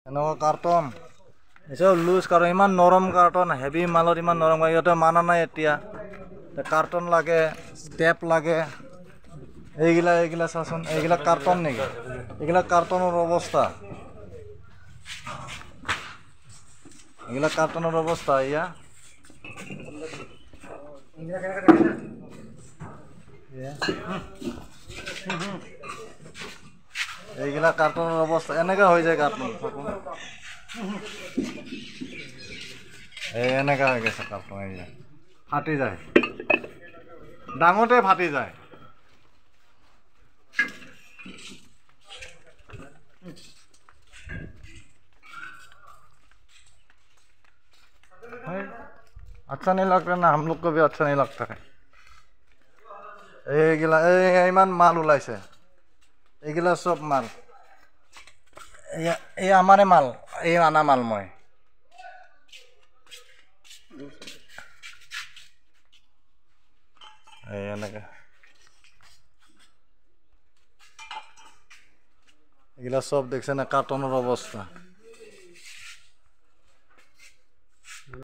এনেকুৱা কাৰ্টন এসব loose carton ইমান নৰম কাৰ্টন হেভি মালত ইমান নৰম ইহঁতে মানা নাই এতিয়া কাৰ্টন লাগে টেপ লাগে এইগিলা চাচোন এইগিলা কাৰ্টন নেকি এইগিলা কাৰ্টনৰ অৱস্থা এইগিলা কাৰ্টনৰ অৱস্থা ইয়া এইগিলা কাৰ্টনৰ অৱস্থা এনেকা হৈ যায় কাৰ্টন এনেকা হৈ গৈছে কাৰ্টন এইগিলা ফাটি যায় ডাঙৰতে ফাটি যায় अच्छा नहीं लगता ना हम लोग को भी अच्छा नहीं लगता है এইগিলা ইমান মাল ওলাইছে এইগিলা সব মাল এই আমাৰে মাল এই আনা মাল মই এই এনেকে এগুলা সব দেখছেন না কার্টনের অবস্থা